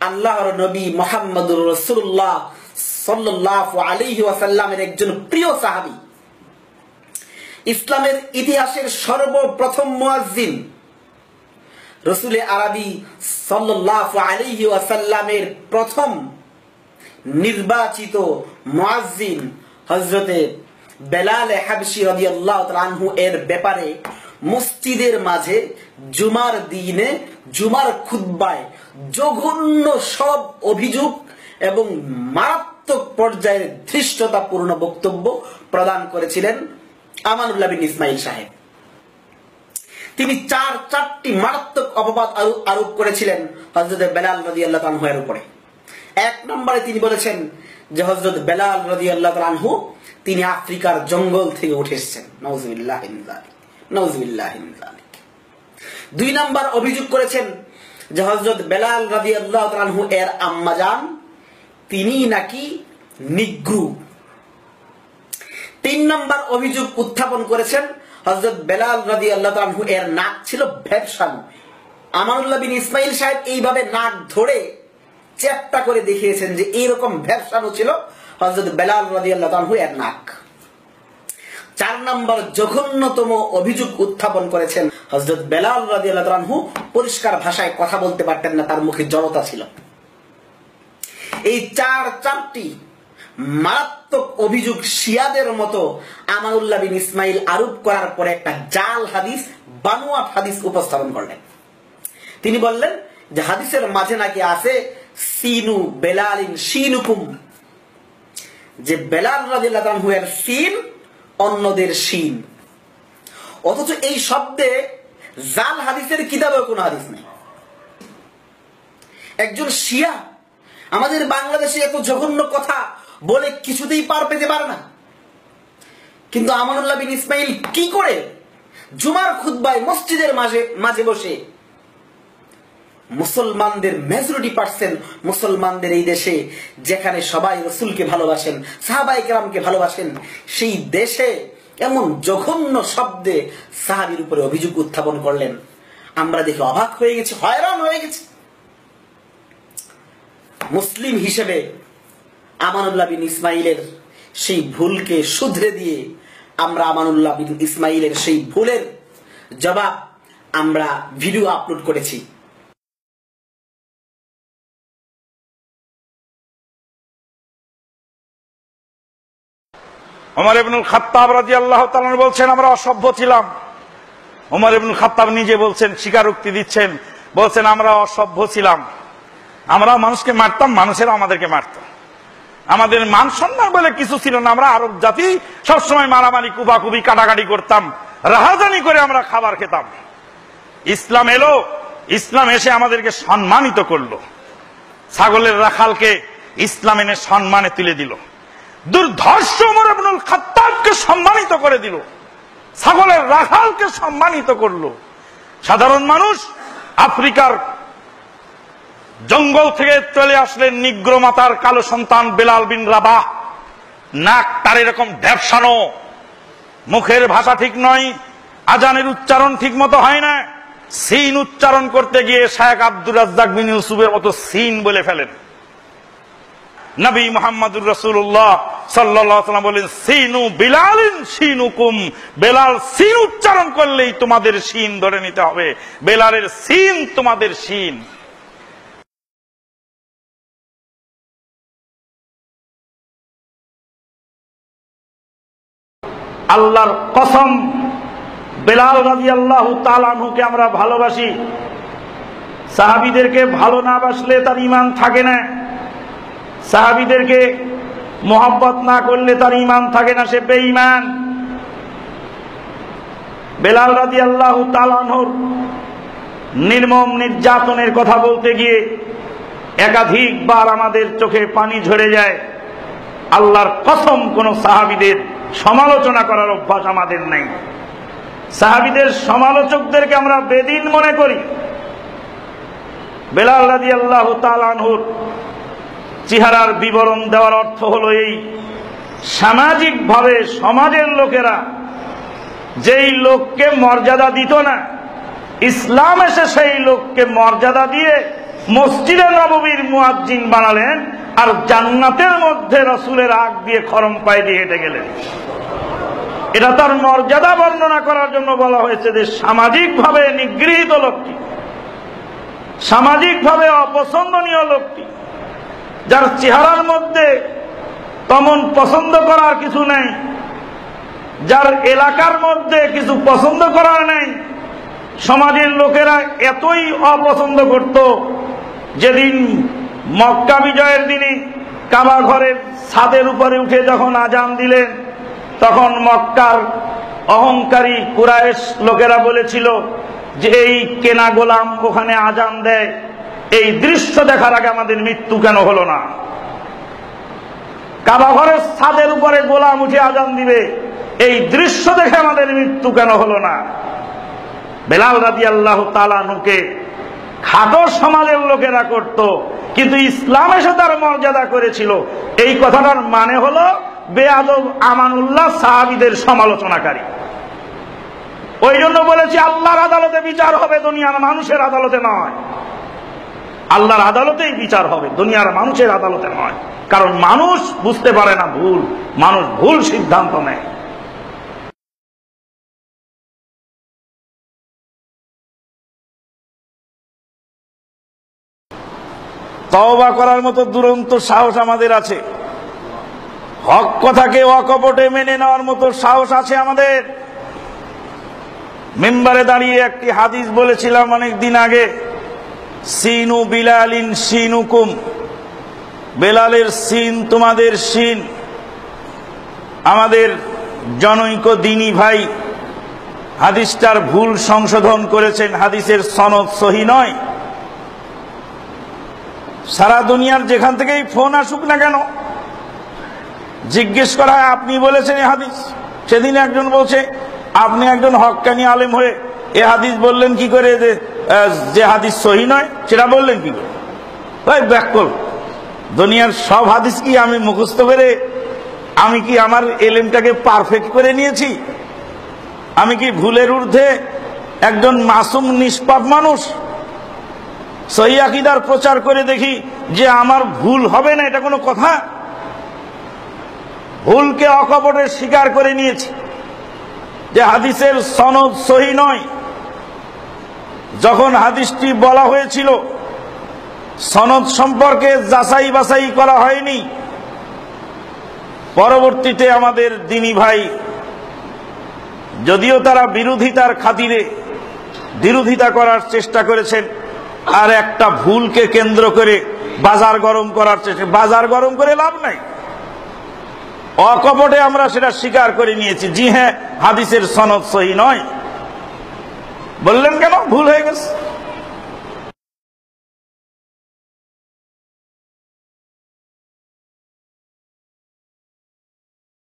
আল্লাহর নবী মুহাম্মদুর রাসূলুল্লাহ সাল্লাল্লাহু আলাইহি ওয়াসাল্লামের একজন প্রিয় সাহাবী, ইসলামের ইতিহাসের সর্বপ্রথম মুয়াজ্জিন, রাসূলে আরবি সাল্লাল্লাহু আলাইহি ওয়াসাল্লামের প্রথম নির্বাচিত মুয়াজ্জিন হযরতে বেলাল হাবশী রাদিয়াল্লাহু তাআলা আনহু এর ব্যাপারে মসজিদের মাঝে জুমার দিনে জুমার খুতবায় জঘন্য সব অভিযোগ এবং মারাত্মক পর্যায়ের ধৃষ্টতাপূর্ণ বক্তব্য প্রদান করেছিলেন আমানুল্লাহ বিন ইসমাইল সাহেব। তিনি চারটি মারাত্মক অপবাদ আরোপ করেছিলেন হযরত বেলাল রাদিয়াল্লাহু আনহু এর উপরে। এক নম্বরে তিনি বলেছেন যে হযরত বেলাল রাদিয়াল্লাহু আনহু তিনি আফ্রিকার জঙ্গল থেকে উঠে এসেছেন। নাউযুবিল্লাহ মিন যালিক, নাউযুবিল্লাহ মিন যালিক। দুই নম্বর অভিযোগ করেছেন যে হযরত বেলাল রাদিয়াল্লাহু আনহু এর আম্মাজান তিনি নাকি নিগ্রু। তিন নম্বর অভিযোগ উত্থাপন করেছেন হযরত বেলাল রাদিয়াল্লাহু আনহু এর নাক ছিল ভ্যাপসানো। আমানুল্লাহ বিন ইসমাইল সাহেব এইভাবে নাক ধরে চ্যাপ্টা করে দেখিয়েছেন যে এইরকম ভ্যাপসানো ছিল হযরত বেলাল রাদিয়াল্লাহু আনহু এর নাক। চার নম্বর জঘন্যতম অভিযোগ উত্থাপন করেছেন হযরত বেলাল রাদিয়াল্লাহু আনহু পরিষ্কার ভাষায় কথা বলতে পারতেন না, তার মুখে জড়তা ছিল। এই চারটি মারাত্মক অভিযোগ শিয়াদের মতো আমানুল্লাহ বিন ইসমাইল আরোপ করার পরে একটা জাল হাদিস, বানোয়াট হাদিস উপস্থাপন করলেন। তিনি বললেন যে হাদিসের মাঝে নাকি আছে সিনু বেলালিন শিনুকুম, যে বেলাল রাদিয়াল্লাহু আনহু এর সিন অন্যদের শিন। অথচ এই শব্দে জাল হাদিসের কিতাবেও কোনো হাদিস নেই। একজন শিয়া আমাদের বাংলাদেশে এত জঘন্য কথা বলে কিছুতেই পার পেতে পারে না, কিন্তু আমানুল্লাহ বিন ইসমাইল কি করে জুমার খুতবায় মসজিদের মাঝে বসে মুসলমানদের মেজরিটি পার্সেন্ট মুসলমানদের এই দেশে, যেখানে সবাই রাসূলকে ভালোবাসেন, সাহাবায়ে কেরামকে ভালোবাসেন, সেই দেশে এমন জঘন্য শব্দে সাহাবীর উপরে অভিযোগ উত্থাপন করলেন। আমরা দেখে অবাক হয়ে গেছি, হয়রান হয়ে গেছি। মুসলিম হিসেবে আমানুল্লাহ বিন ইসমাইলের সেই ভুলকে শুধরে দিয়ে আমরা আমানুল্লাহ বিন ইসমাইলের সেই ভুলের জবাব আমরা ভিডিও আপলোড করেছি। ওমর ইবনুল খাত্তাব রাদিয়াল্লাহু তাআলা বলছেন আমরা অসভ্য ছিলাম। ওমর ইবনুল খাত্তাব নিজে বলছেন, স্বীকারোক্তি দিচ্ছেন, বলছেন আমরা অসভ্য ছিলাম, আমরা মানুষকে মারতাম, মানুষেরা আমাদেরকে মারত, আমাদের মান সম্মান বলে কিছু ছিল না। আমরা আরব জাতি সবসময় মারামারি, কুবাকুবি, কাটাকাটি করতাম, রাহাজানি করে আমরা খাবার খেতাম। ইসলাম এলো, ইসলাম এসে আমাদেরকে সম্মানিত করলো, ছাগলের রাখালকে ইসলাম এনে সম্মানে তুলে দিল, দুর্ধর্ষ ওমর ইবনুল খাত্তাবকে সম্মানিত করে দিল, ছাগলের রাখালকে সম্মানিত করলো। সাধারণ মানুষ আফ্রিকার জঙ্গল থেকে চলে আসলেন নিগ্রো মাতার কালো সন্তান বেলাল বিন রাবাহ, নাক তার এরকম ঢ্যাপসানো, মুখের ভাষা ঠিক নয়, আজানের উচ্চারণ ঠিক মতো হয় না, সিন উচ্চারণ করতে গিয়ে শায়েখ আব্দুর রাজ্জাক বিন ইউসুফের মতো সিন বলে ফেলেন। নবী মুহাম্মদুর রাসূলুল্লাহ সাল্লাল্লাহু আলাইহি ওয়াসাল্লাম বলেন সিনু বিলালিন শিনুকুম, বেলাল সিন উচ্চারণ করলেই তোমাদের শিন ধরে নিতে হবে, বেলালের সিন তোমাদের শিন। আল্লাহর কসম, বেলাল রাদিয়াল্লাহু তাআলা আনহুকে আমরা ভালোবাসি। সাহাবীদেরকে ভালো না বাসলে তার ঈমান থাকে না, সাহাবীদেরকে মোহাব্বত না করলে তার ঈমান থাকে না, সে বেঈমান। বেলাল রাদিয়াল্লাহু তাআলা আনহুর নির্মম নির্যাতনের কথা বলতে গিয়ে একাধিকবার আমাদের চোখে পানি ঝরে যায়। আল্লাহর কসম, কোন সাহাবীদের সমালোচনা করার অভ্যাস আমাদের নাই। সাহাবীদের সমালোচকদেরকে আমরা বেদিন মনে করি। বেলাল রাদিয়াল্লাহু তাআলা আনহুর চেহারার বিবরণ দেওয়ার অর্থ হলো এই, সামাজিকভাবে সমাজের লোকেরা যেই লোককে মর্যাদা দিত না, ইসলাম এসে সেই লোককে মর্যাদা দিয়ে মসজিদে নববীর মুয়াজ্জিন বানালেন, আর জান্নাতের মধ্যে রাসূলের আগ দিয়ে খরম পায়ে দিয়ে হেঁটে গেলেন। এটা তার মর্যাদা বর্ণনা করার জন্য বলা হয়েছে যে সামাজিকভাবে নিগৃহীত লোকটি, সামাজিকভাবে অপছন্দনীয় লোকটি, যার চেহারার মধ্যে তেমন পছন্দ করার কিছু নেই, যার এলাকার মধ্যে কিছু পছন্দ করার নেই, সমাজের লোকেরা এতই অপছন্দ করত, যেদিন মক্কা বিজয়ের দিনে কাবা ঘরের ছাদের উপরে উঠে যখন আজান দিলেন, তখন মক্কার অহংকারী কুরাইশ লোকেরা বলেছিল যে এই কেনা গোলাম ওখানে আজান দেয়, এই দৃশ্য দেখার আগে আমাদের মৃত্যু কেন হলো না? কাবা ঘরের ছাদের উপরে গোলাম উঠে আজান দিবে, এই দৃশ্য দেখে আমাদের মৃত্যু কেন হলো না? বেলাল রাদিয়াল্লাহু তাআলা আনহুকে খাটো সমাজের লোকেরা করত, কিন্তু ইসলাম এসে তার মর্যাদা করেছিল। এই কথাটার মানে হলো বেয়াদব আমানুল্লাহ সাহাবীদের সমালোচনাকারী। ওই জন্য বলেছি আল্লাহর আদালতে বিচার হবে, দুনিয়ার মানুষের আদালতে নয়। আল্লাহর আদালতেই বিচার হবে, দুনিয়ার মানুষের আদালতে নয়। কারণ মানুষ বুঝতে পারে না ভুল, মানুষ ভুল সিদ্ধান্ত নেয়। তওবা করার মতো দুরন্ত সাহস আমাদের আছে, হক কথাকে অকপটে মেনে নেওয়ার মতো সাহস আছে আমাদের। মিম্বারে দাঁড়িয়ে একটি হাদিস বলেছিলাম অনেক দিন আগে, সিনু বিলালিন সিনুকুম, বেলালের সিন তোমাদের সিন। আমাদের জনৈক দিনী ভাই হাদিসটার ভুল সংশোধন করেছেন, হাদিসের সনদ সহি নয়। সারা দুনিয়ার যেখান থেকেই ফোন আসুক না কেন, জিজ্ঞেস করা হয় আপনি বলেছেন এ হাদিস। সেদিন একজন বলছে আপনি একজন হক্কানি আলেম হয়ে এ হাদিস বললেন কি করে, যে হাদিস সহি নয় সেটা বললেন কি করে? ভাই ব্যাকল, দুনিয়ার সব হাদিস কি আমি মুখস্থ করে, আমি কি আমার এলেমটাকে পারফেক্ট করে নিয়েছি? আমি কি ভুলের ঊর্ধ্বে একজন মাসুম নিষ্পাপ মানুষ? সহি আকীদার প্রচার করে দেখি যে আমার ভুল হবে না, এটা কোনো কথা? ভুলকে অকপটে স্বীকার করে নিয়েছি যে হাদিসের সনদ সহি নয়। যখন হাদিসটি বলা হয়েছিল সনদ সম্পর্কে যাচাই বাছাই করা হয়নি। পরবর্তীতে আমাদের দিনী ভাই, যদিও তারা বিরোধিতার খাতিরে বিরোধিতা করার চেষ্টা করেছেন, আর একটা ভুলকে কেন্দ্র করে বাজার গরম করার চেষ্টা, বাজার গরম করে লাভ নাই। অকপটে আমরা সেটা স্বীকার করে নিয়েছি, জি হ্যাঁ হাদিসের সনদ সহি নয়। বললেন কেন? ভুল হয়ে গেছে।